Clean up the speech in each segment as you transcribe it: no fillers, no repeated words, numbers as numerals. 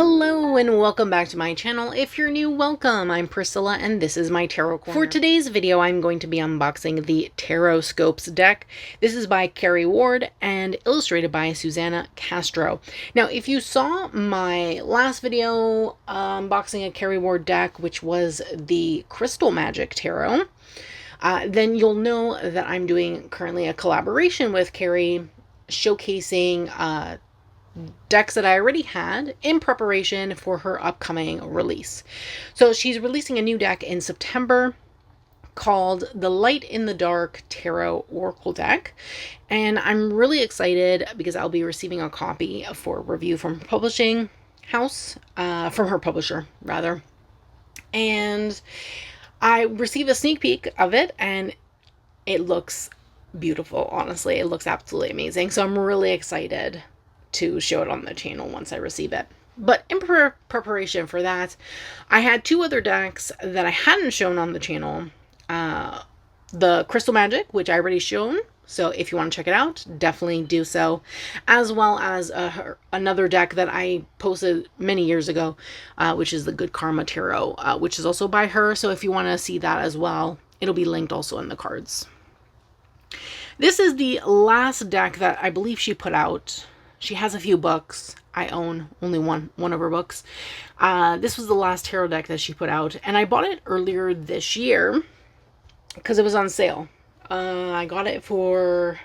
Hello and welcome back to my channel. If you're new, welcome. I'm Priscilla and this is my Tarot Corner. For today's video, I'm going to be unboxing the Taroscopes deck. This is by Kerry Ward and illustrated by Susana Castro. Now, if you saw my last video unboxing a Kerry Ward deck, which was the Crystal Magic Tarot, then you'll know that I'm doing currently a collaboration with Kerry showcasing decks that I already had in preparation for her upcoming release. So she's releasing a new deck in September called the Light in the Dark Tarot Oracle deck, and I'm really excited because I'll be receiving a copy for review from her publishing house, from her publisher rather, and I received a sneak peek of it and it looks beautiful. Honestly, it looks absolutely amazing, so I'm really excited to show it on the channel once I receive it. But in preparation for that, I had two other decks that I hadn't shown on the channel. The Crystal Magic, which I already shown, so if you want to check it out, definitely do so. As well as another deck that I posted many years ago, which is the Good Karma Tarot, which is also by her. So if you want to see that as well, it'll be linked also in the cards. This is the last deck that I believe she put out. She has a few books. I own only one of her books. This was the last tarot deck that she put out, and I bought it earlier this year because it was on sale. I got it for,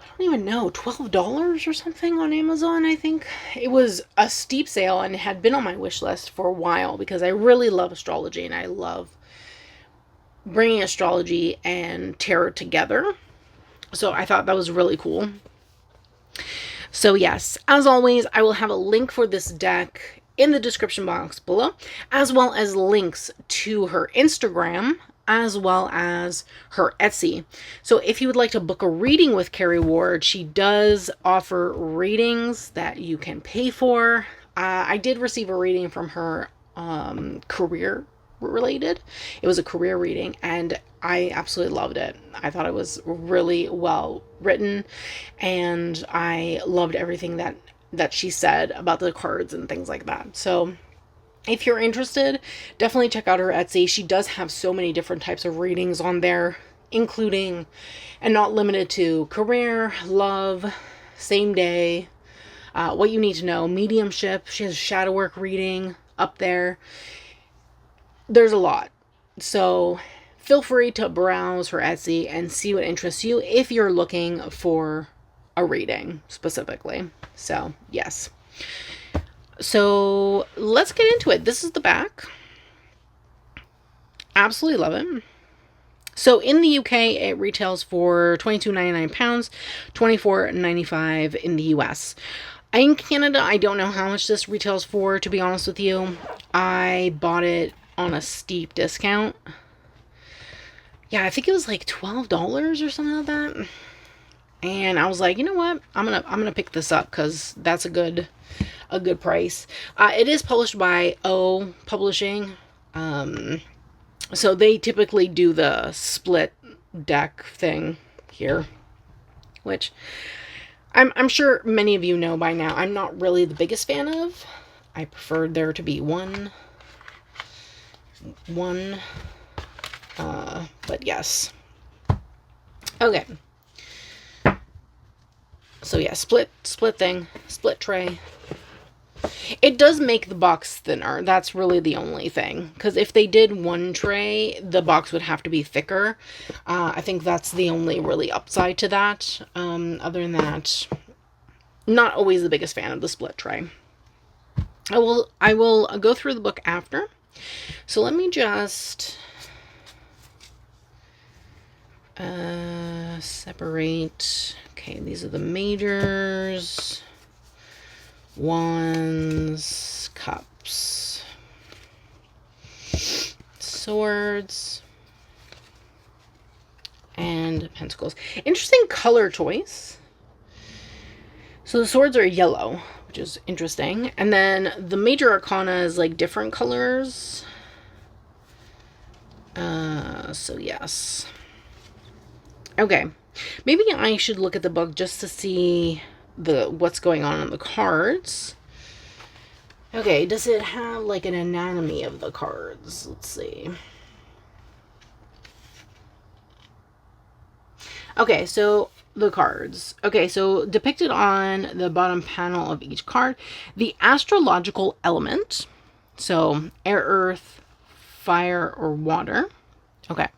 I don't even know, $12 or something on Amazon, I think. It was a steep sale and it had been on my wish list for a while because I really love astrology and I love bringing astrology and tarot together. So I thought that was really cool. So yes, as always, I will have a link for this deck in the description box below, as well as links to her Instagram, as well as her Etsy. So if you would like to book a reading with Kerry Ward, she does offer readings that you can pay for. I did receive a reading from her, career related. It was a career reading and I absolutely loved it. I thought it was really well written and I loved everything that she said about the cards and things like that. So if you're interested, definitely check out her Etsy. She does have so many different types of readings on there, including and not limited to career, love, same day, what you need to know, mediumship. She has shadow work reading up there. There's a lot. So feel free to browse her Etsy and see what interests you if you're looking for a reading specifically. So yes. So let's get into it. This is the back. Absolutely love it. So in the UK, it retails for £22.99, £24.95 in the US. In Canada, I don't know how much this retails for, to be honest with you. I bought it on a steep discount. Yeah, I think it was like $12 or something like that. And I was like, you know what? I'm gonna pick this up because that's a good price. It is published by O Publishing. So they typically do the split deck thing here, which I'm sure many of you know by now. I'm not really the biggest fan of. I prefer there to be one, but yes. Okay. So yeah, split thing, split tray. It does make the box thinner. That's really the only thing. Because if they did one tray, the box would have to be thicker. I think that's the only really upside to that. Other than that, not always the biggest fan of the split tray. I will go through the book after. So let me just separate. Okay, these are the majors, wands, cups, swords, and pentacles. Interesting color choice. So the swords are yellow, which is interesting. And then the major arcana is like different colors. So yes. Okay. Maybe I should look at the book just to see what's going on the cards. Okay, does it have like an anatomy of the cards? Let's see. Okay, so the cards. Okay, so depicted on the bottom panel of each card, the astrological element. So air, earth, fire, or water. Okay.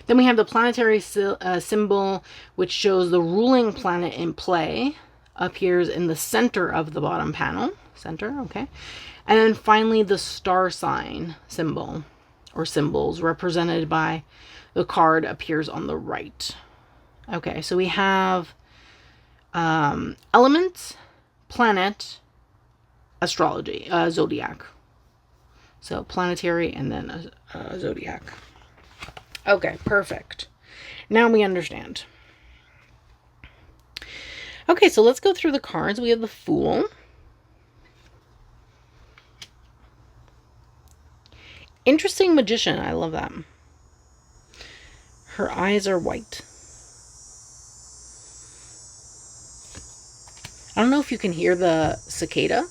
Then we have the planetary symbol, which shows the ruling planet in play, appears in the center of the bottom panel. Center, okay. And then finally, the star sign symbol or symbols represented by the card appears on the right. Okay, so we have element, planet, astrology, zodiac. So planetary and then zodiac. Okay, perfect. Now we understand. Okay, so let's go through the cards. We have the Fool. Interesting magician. I love that. Her eyes are white. I don't know if you can hear the cicada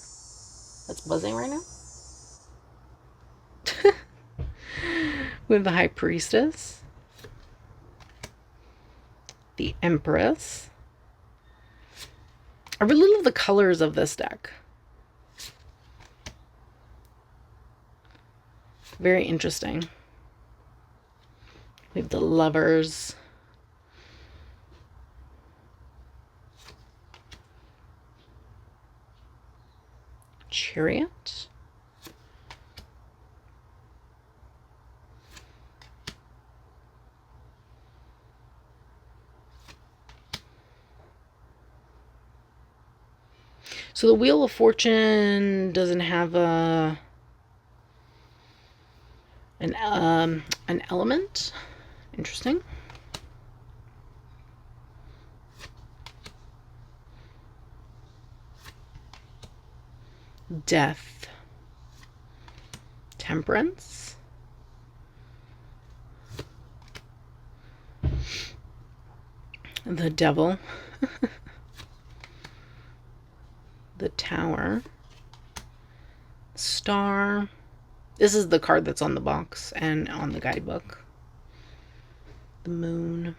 that's buzzing right now. We have the High Priestess. The Empress. I really love the colors of this deck. Very interesting. We have the Lovers. Chariot. So the Wheel of Fortune doesn't have an element. Interesting. Death. Temperance. The Devil. The Tower. Star. This is the card that's on the box and on the guidebook. The Moon.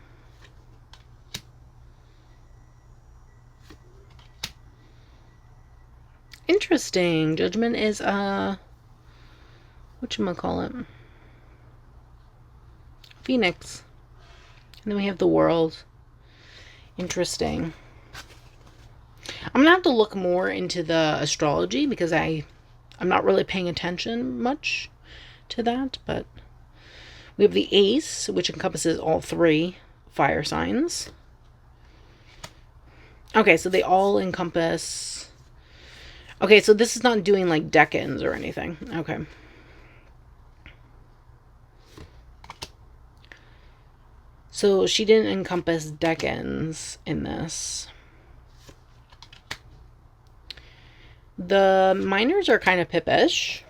Interesting. Judgment is whatchamacallit? Phoenix. And then we have the World. Interesting. I'm gonna have to look more into the astrology because I'm not really paying attention much to that, but we have the Ace, which encompasses all 3 fire signs. Okay, so they all encompass... Okay, so this is not doing like decans or anything. Okay. So she didn't encompass decans in this. The minors are kind of pippish,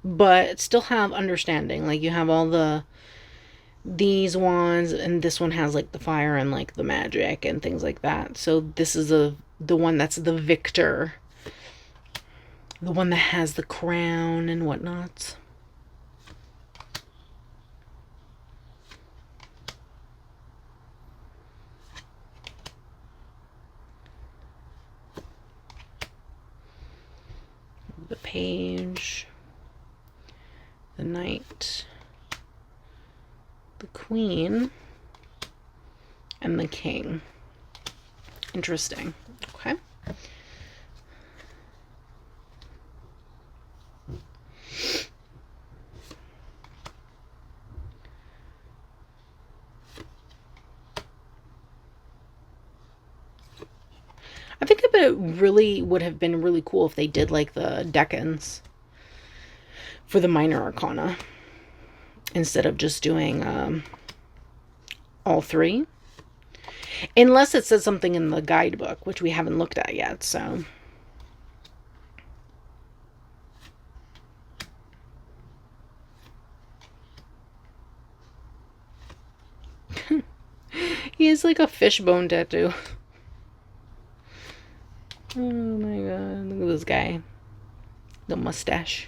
but still have understanding. Like you have all these ones, and this one has like the fire and like the magic and things like that. So this is the one that's the victor, the one that has the crown and whatnot. The Page, the Knight, the Queen, and the King. Interesting. Okay. I think it really would have been really cool if they did like the decans for the minor arcana instead of just doing all 3. Unless it says something in the guidebook, which we haven't looked at yet, so... He has like a fishbone tattoo. Oh my god, look at this guy. The mustache.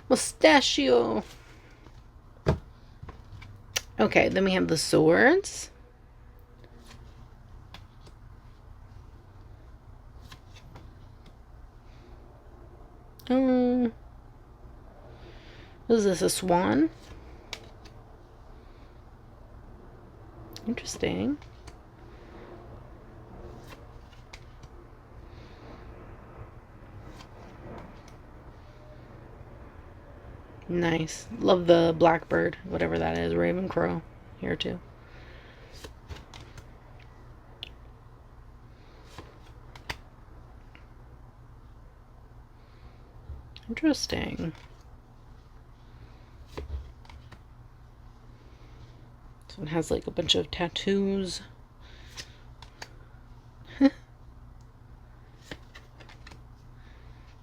Mustachio. Okay, then we have the swords. What is this, a swan? Interesting. Nice. Love the blackbird, whatever that is, raven crow here too. Interesting. So it has like a bunch of tattoos. They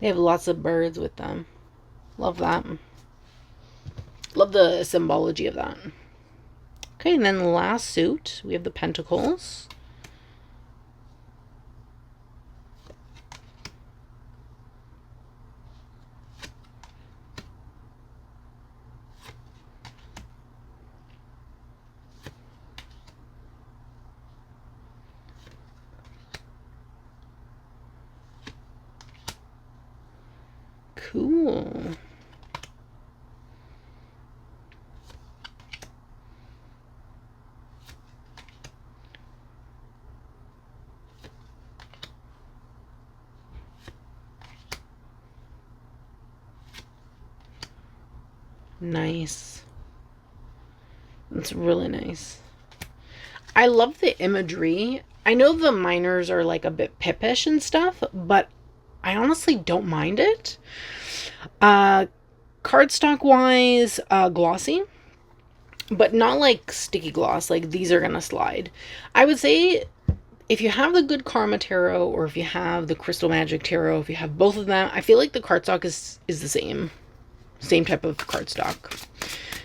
have lots of birds with them. Love that. Love the symbology of that. Okay, and then the last suit, we have the pentacles. Cool. Nice. It's really nice. I love the imagery. I know the minors are like a bit pippish and stuff, but I honestly don't mind it. Cardstock wise, glossy, but not like sticky gloss. Like these are gonna slide. I would say if you have the Good Karma Tarot or if you have the Crystal Magic Tarot, if you have both of them, I feel like the cardstock is the same type of cardstock.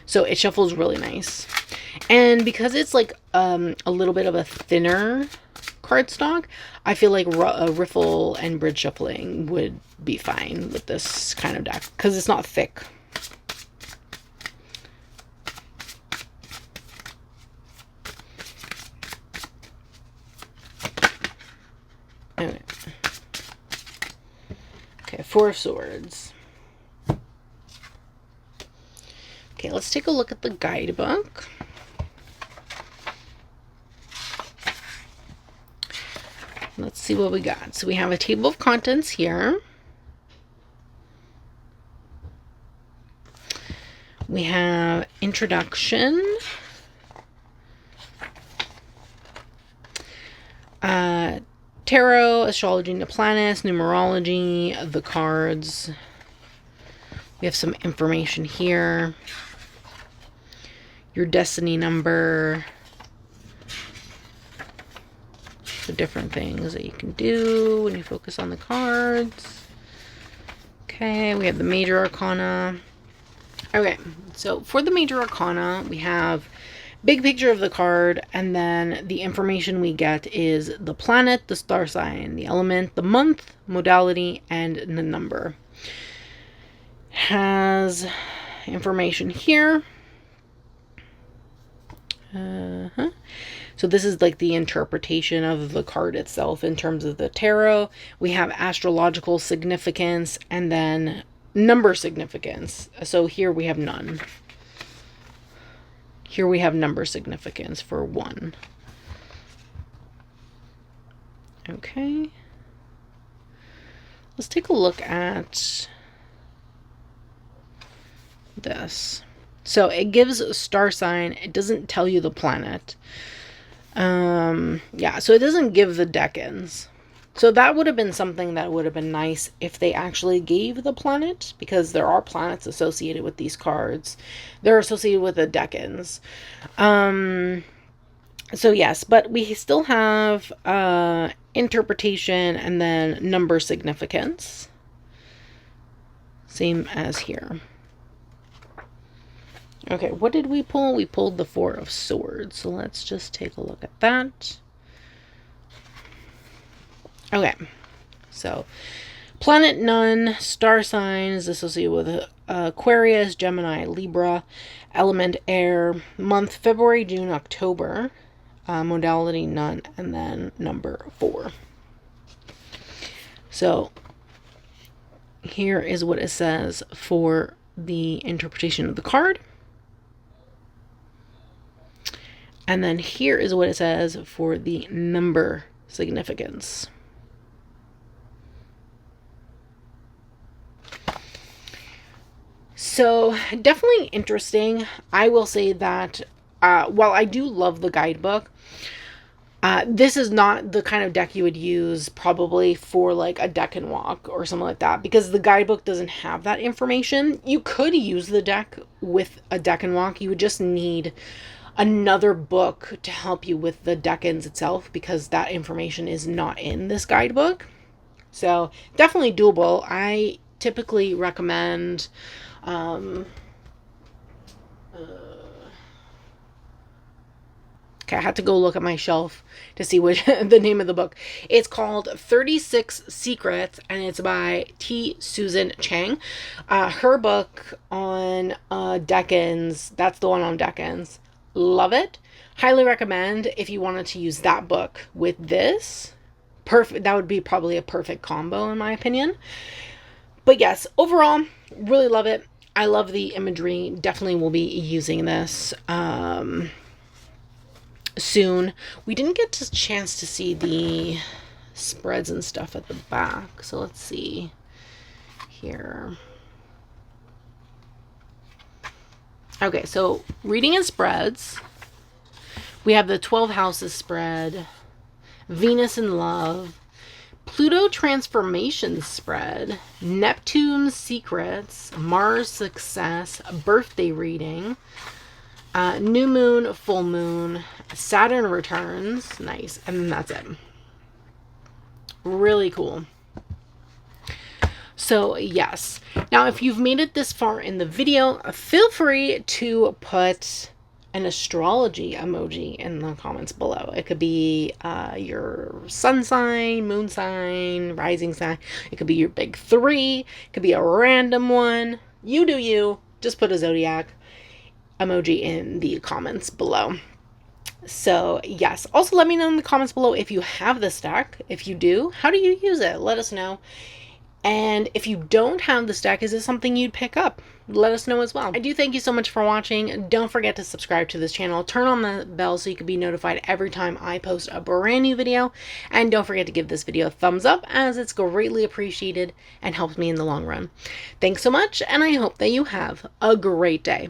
So it shuffles really nice. And because it's like a little bit of a thinner cardstock, I feel like riffle and bridge shuffling would be fine with this kind of deck because it's not thick. Okay, Four of Swords. Okay, let's take a look at the guidebook. Let's see what we got. So we have a table of contents here. We have introduction. Tarot, astrology and the planets, numerology, the cards. We have some information here. Your destiny number. The different things that you can do when you focus on the cards. Okay, we have the major arcana. Okay, so for the major arcana, we have big picture of the card, and then the information we get is the planet, the star sign, the element, the month, modality, and the number. Has information here. So this is like the interpretation of the card itself in terms of the tarot. We have astrological significance and then number significance. So here we have none. Here we have number significance for 1. Okay. Let's take a look at this. So it gives a star sign. It doesn't tell you the planet. Yeah, so it doesn't give the decans. So that would have been something that would have been nice if they actually gave the planet, because there are planets associated with these cards. They're associated with the decans. So yes, but we still have interpretation and then number significance. Same as here. Okay, what did we pull? We pulled the Four of Swords. So let's just take a look at that. Okay. So, planet none, star signs associated with Aquarius, Gemini, Libra, element air, month February, June, October, modality none, and then number 4. So, here is what it says for the interpretation of the card. And then here is what it says for the number significance. So definitely interesting. I will say that while I do love the guidebook, this is not the kind of deck you would use probably for like a deck and walk or something like that, because the guidebook doesn't have that information. You could use the deck with a deck and walk. You would just need another book to help you with the deck-ins itself, because that information is not in this guidebook. So definitely doable. I typically recommend okay, I had to go look at my shelf to see what the name of the book. It's called 36 Secrets, and it's by T. Susan Chang. Her book on deck-ins, that's the one on deck-ins. Love it. Highly recommend if you wanted to use that book with this. Perfect. That would be probably a perfect combo in my opinion. But yes, overall, really love it. I love the imagery. Definitely will be using this soon. We didn't get a chance to see the spreads and stuff at the back. So let's see here. Okay, so reading and spreads. We have the 12 houses spread, Venus in love, Pluto transformation spread, Neptune secrets, Mars success, birthday reading, new moon, full moon, Saturn returns. Nice. And then that's it. Really cool. So yes. Now, if you've made it this far in the video, feel free to put an astrology emoji in the comments below. It could be your sun sign, moon sign, rising sign. It could be your big 3. It could be a random one. You do you. Just put a zodiac emoji in the comments below. So yes, also let me know in the comments below if you have this deck. If you do, how do you use it? Let us know. And if you don't have this deck, is it something you'd pick up? Let us know as well. I do thank you so much for watching. Don't forget to subscribe to this channel. Turn on the bell so you can be notified every time I post a brand new video. And don't forget to give this video a thumbs up, as it's greatly appreciated and helps me in the long run. Thanks so much, and I hope that you have a great day.